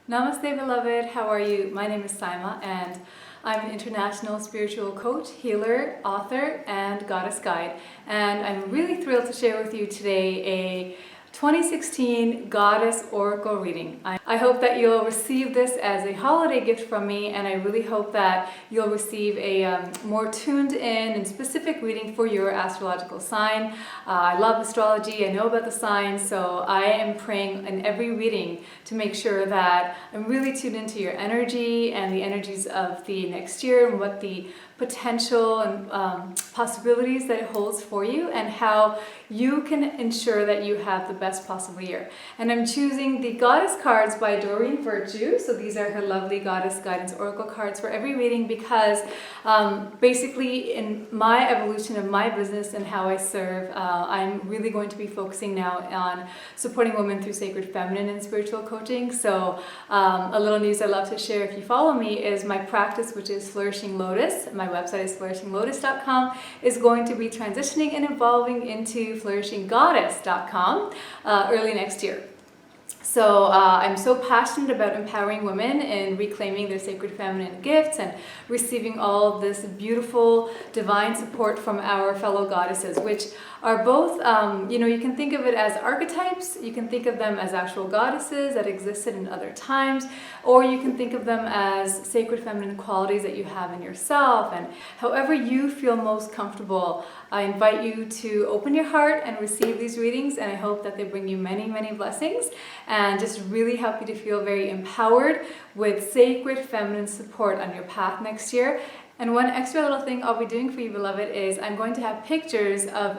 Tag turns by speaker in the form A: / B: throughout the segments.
A: Namaste, beloved. How are you? My name is Syma, and I'm an international spiritual coach, healer, author, and goddess guide. And I'm really thrilled to share with you today a 2016 Goddess Oracle reading. I hope that you'll receive this as a holiday gift from me, and I really hope that you'll receive a more tuned in and specific reading for your astrological sign. I love astrology, I know about the signs, so I am praying in every reading to make sure that I'm really tuned into your energy and the energies of the next year and what the potential and possibilities that it holds for you and how you can ensure that you have the best possible year. And I'm choosing the Goddess cards by Doreen Virtue. So these are her lovely Goddess Guidance Oracle cards for every reading because basically in my evolution of my business and how I serve, I'm really going to be focusing now on supporting women through sacred feminine and spiritual coaching. So a little news I love to share if you follow me is my practice, which is Flourishing Lotus. My website is flourishinglotus.com, is going to be transitioning and evolving into flourishinggoddess.com early next year. So I'm so passionate about empowering women and reclaiming their sacred feminine gifts and receiving all this beautiful divine support from our fellow goddesses, which are both, you can think of it as archetypes, you can think of them as actual goddesses that existed in other times, or you can think of them as sacred feminine qualities that you have in yourself. And however you feel most comfortable, I invite you to open your heart and receive these readings, and I hope that they bring you many, many blessings and just really help you to feel very empowered with sacred feminine support on your path next year. And one extra little thing I'll be doing for you, beloved, is I'm going to have pictures of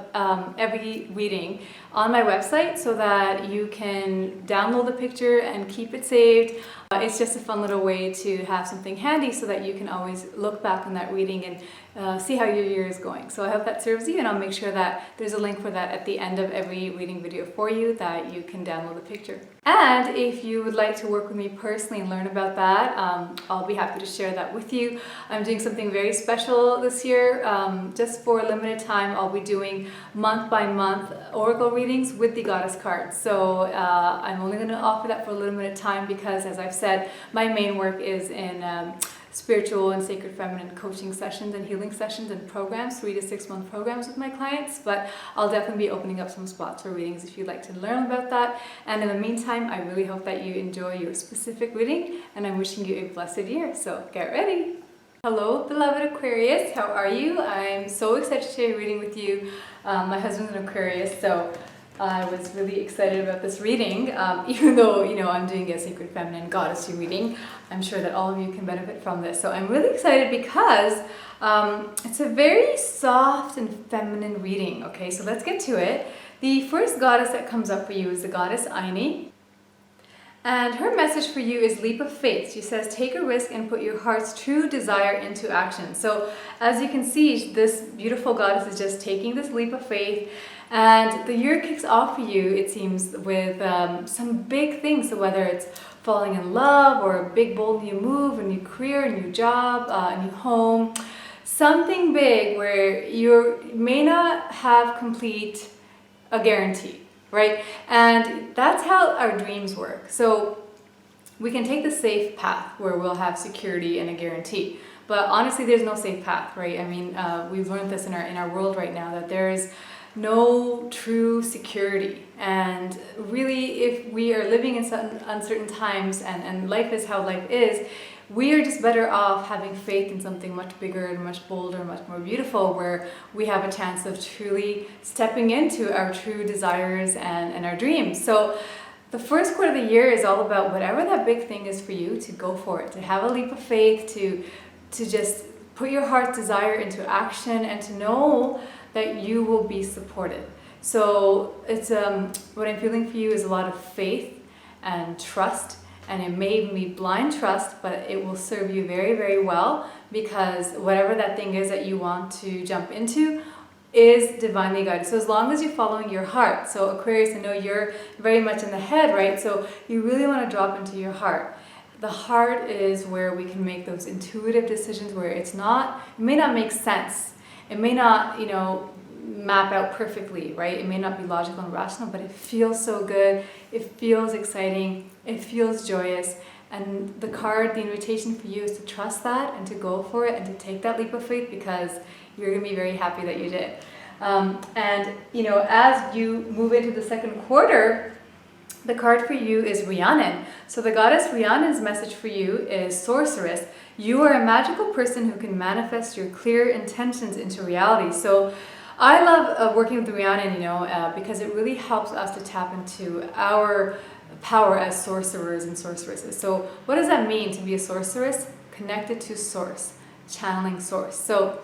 A: every reading on my website so that you can download the picture and keep it saved. It's just a fun little way to have something handy so that you can always look back on that reading and see how your year is going. So I hope that serves you, and I'll make sure that there's a link for that at the end of every reading video for you that you can download the picture. And if you would like to work with me personally and learn about that, I'll be happy to share that with you. I'm doing something very special this year. Just for a limited time, I'll be doing month by month oracle readings with the goddess cards. So I'm only going to offer that for a limited time because, as I've said, my main work is in spiritual and sacred feminine coaching sessions and healing sessions and programs, 3 to 6 month programs with my clients. But I'll definitely be opening up some spots for readings if you'd like to learn about that. And in the meantime, I really hope that you enjoy your specific reading, and I'm wishing you a blessed year. So get ready. Hello, beloved Aquarius. How are you? I'm so excited to share a reading with you. My husband's an Aquarius, so I was really excited about this reading, even though, I'm doing a sacred feminine goddess reading. I'm sure that all of you can benefit from this. So I'm really excited because it's a very soft and feminine reading. Okay, so let's get to it. The first goddess that comes up for you is the goddess Aini. And her message for you is leap of faith. She says, take a risk and put your heart's true desire into action. So as you can see, this beautiful goddess is just taking this leap of faith. And the year kicks off for you, it seems, with some big things. So whether it's falling in love or a big, bold new move, a new career, a new job, a new home, something big where you may not have complete a guarantee. Right? And that's how our dreams work. So we can take the safe path where we'll have security and a guarantee. But honestly, there's no safe path, right? I mean, we've learned this in our world right now, that there is no true security. And really, if we are living in some uncertain times and life is how life is, we are just better off having faith in something much bigger and much bolder and much more beautiful, where we have a chance of truly stepping into our true desires and our dreams. So the first quarter of the year is all about whatever that big thing is for you, to go for it, to have a leap of faith, to just put your heart's desire into action, and to know that you will be supported. So it's what I'm feeling for you is a lot of faith and trust. And it may even be blind trust, but it will serve you very, very well, because whatever that thing is that you want to jump into is divinely guided. So as long as you're following your heart. So Aquarius, I know you're very much in the head, right? So you really want to drop into your heart. The heart is where we can make those intuitive decisions where it may not make sense. It may not, map out perfectly, right? It may not be logical and rational, but it feels so good. It feels exciting. It feels joyous. And the card, the invitation for you is to trust that and to go for it and to take that leap of faith, because you're going to be very happy that you did. And as you move into the second quarter, the card for you is Rhiannon. So the goddess Rhiannon's message for you is Sorceress. You are a magical person who can manifest your clear intentions into reality. So I love working with Rhiannon, because it really helps us to tap into our power as sorcerers and sorceresses. So what does that mean to be a sorceress? Connected to source, channeling source. So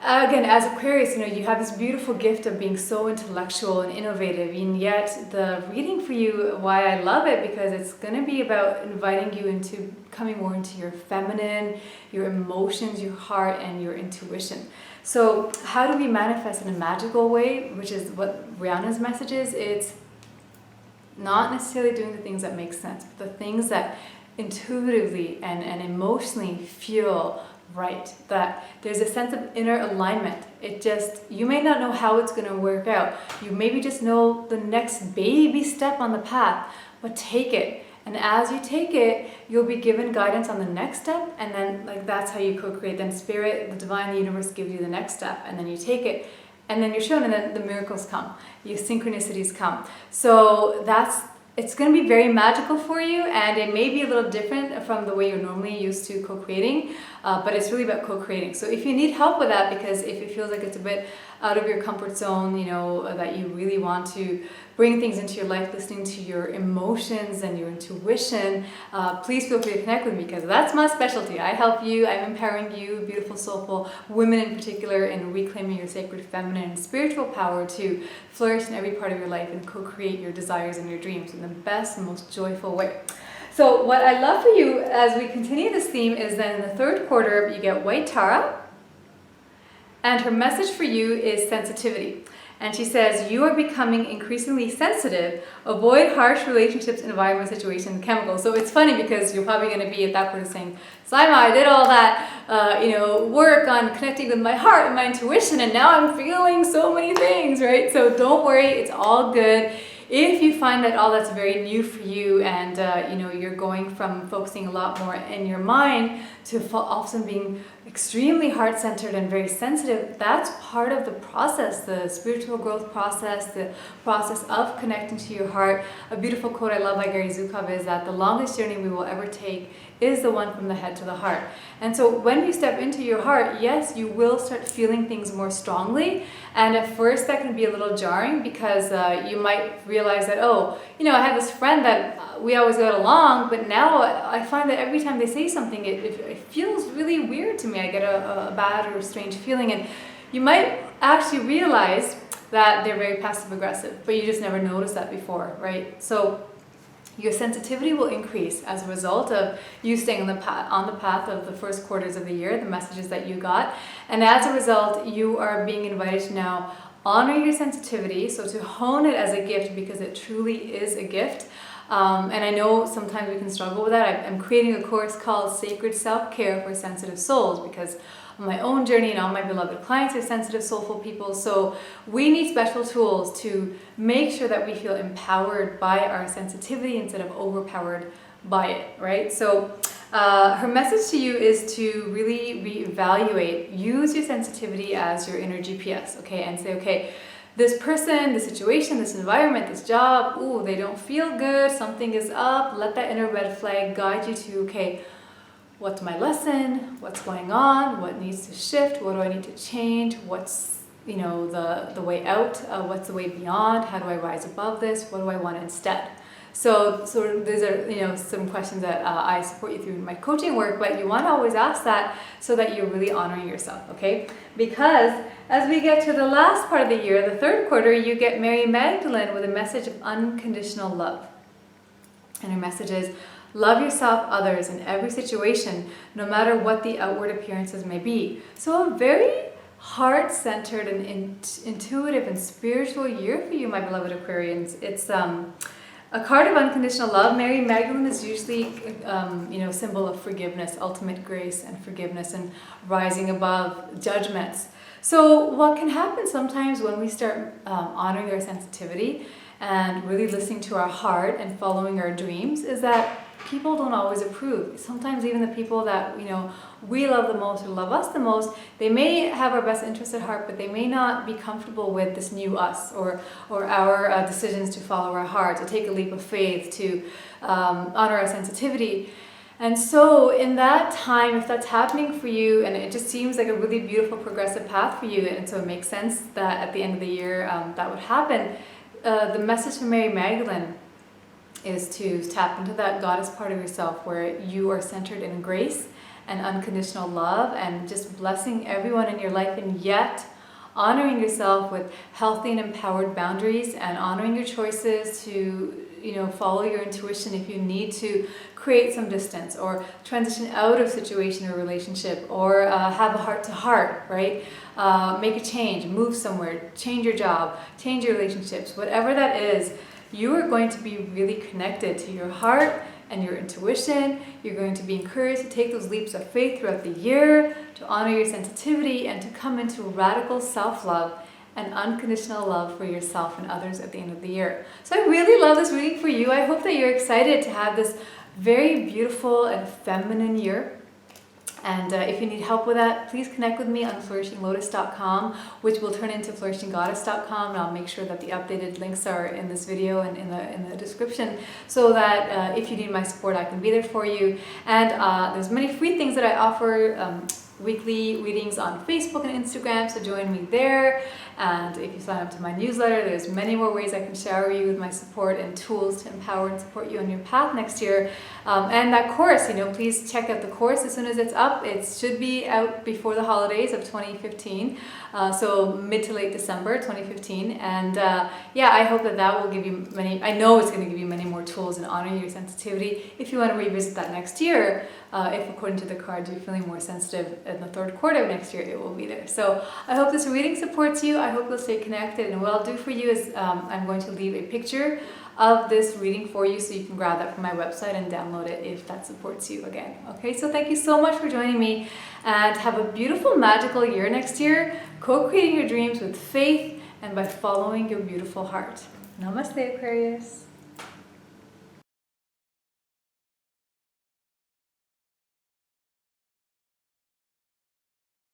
A: again, as Aquarius, you have this beautiful gift of being so intellectual and innovative, and yet the reading for you, why I love it, because it's going to be about inviting you into coming more into your feminine, your emotions, your heart, and your intuition. So how do we manifest in a magical way, which is what Rhiannon's message is? It's not necessarily doing the things that make sense, but the things that intuitively and emotionally feel right, that there's a sense of inner alignment. You may not know how it's going to work out. You maybe just know the next baby step on the path, but take it. And as you take it, you'll be given guidance on the next step, and then that's how you co-create. Then spirit, the divine, the universe gives you the next step, and then you take it, and then you're shown, and then the miracles come, your synchronicities come. So it's going to be very magical for you, and it may be a little different from the way you're normally used to co-creating, but it's really about co-creating. So if you need help with that, because if it feels like it's a bit out of your comfort zone, that you really want to bring things into your life, listening to your emotions and your intuition, please feel free to connect with me, because that's my specialty. I help you, I'm empowering you, beautiful, soulful women in particular, in reclaiming your sacred feminine and spiritual power to flourish in every part of your life and co-create your desires and your dreams in the best and most joyful way. So what I love for you as we continue this theme is then in the third quarter, you get White Tara, and her message for you is sensitivity. And she says, you are becoming increasingly sensitive. Avoid harsh relationships, environment, situations, chemicals. So it's funny, because you're probably going to be at that point saying, Syma, I did all that work on connecting with my heart and my intuition, and now I'm feeling so many things, right? So don't worry, it's all good. If you find that all that's very new for you, and you're going from focusing a lot more in your mind to often being extremely heart-centered and very sensitive, that's part of the process, the spiritual growth process, the process of connecting to your heart. A beautiful quote I love by Gary Zukov is that the longest journey we will ever take is the one from the head to the heart. And so when you step into your heart, yes, you will start feeling things more strongly. And at first that can be a little jarring, because you might realize that, I have this friend that we always got along, but now I find that every time they say something, it feels really weird to me. I get a bad or strange feeling. And you might actually realize that they're very passive aggressive, but you just never noticed that before, right? So your sensitivity will increase as a result of you staying on the path of the first quarters of the year, the messages that you got. And as a result, you are being invited to now honor your sensitivity, so to hone it as a gift, because it truly is a gift. And I know sometimes we can struggle with that. I'm creating a course called Sacred Self-Care for Sensitive Souls, because on my own journey and all my beloved clients are sensitive, soulful people. So we need special tools to make sure that we feel empowered by our sensitivity instead of overpowered by it, right? So her message to you is to really reevaluate, use your sensitivity as your inner GPS, okay? And say, okay, this person, this situation, this environment, this job, they don't feel good, something is up. Let that inner red flag guide you to, okay, what's my lesson? What's going on? What needs to shift? What do I need to change? What's the way out? What's the way beyond? How do I rise above this? What do I want instead? So these are some questions that I support you through in my coaching work, but you want to always ask that so that you're really honoring yourself, okay? Because as we get to the last part of the year, the third quarter, you get Mary Magdalene with a message of unconditional love. And her message is, love yourself, others, in every situation, no matter what the outward appearances may be. So a very heart-centered and intuitive and spiritual year for you, my beloved Aquarians. It's a card of unconditional love. Mary Magdalene is usually, symbol of forgiveness, ultimate grace and forgiveness, and rising above judgments. So what can happen sometimes when we start honoring our sensitivity and really listening to our heart and following our dreams is that people don't always approve. Sometimes even the people that, we love the most or love us the most, they may have our best interest at heart, but they may not be comfortable with this new us or our decisions to follow our hearts or take a leap of faith to honor our sensitivity. And so in that time, if that's happening for you, and it just seems like a really beautiful progressive path for you, and so it makes sense that at the end of the year that would happen, the message from Mary Magdalene is to tap into that goddess part of yourself where you are centered in grace and unconditional love and just blessing everyone in your life, and yet honoring yourself with healthy and empowered boundaries and honoring your choices to follow your intuition if you need to create some distance or transition out of situation or relationship, or have a heart-to-heart, right? Make a change, move somewhere, change your job, change your relationships, whatever that is. You are going to be really connected to your heart and your intuition. You're going to be encouraged to take those leaps of faith throughout the year, to honor your sensitivity, and to come into radical self-love and unconditional love for yourself and others at the end of the year. So I really love this reading for you. I hope that you're excited to have this very beautiful and feminine year. And if you need help with that, please connect with me on flourishinglotus.com, which will turn into flourishinggoddess.com, and I'll make sure that the updated links are in this video and in the description, so that if you need my support, I can be there for you. And there's many free things that I offer. Weekly readings on Facebook and Instagram, so join me there. And if you sign up to my newsletter, there's many more ways I can shower you with my support and tools to empower and support you on your path next year. And that course, please check out the course as soon as it's up. It should be out before the holidays of 2015, so mid to late December 2015. And I hope that will give you I know it's going to give you many more tools in honoring your sensitivity if you want to revisit that next year. If according to the cards you're feeling more sensitive in the third quarter of next year, it will be there. So I hope this reading supports you. I hope you'll stay connected, and what I'll do for you is I'm going to leave a picture of this reading for you so you can grab that from my website and download it if that supports you again. Okay, so thank you so much for joining me, and have a beautiful, magical year next year, co-creating your dreams with faith and by following your beautiful heart. Namaste, Aquarius.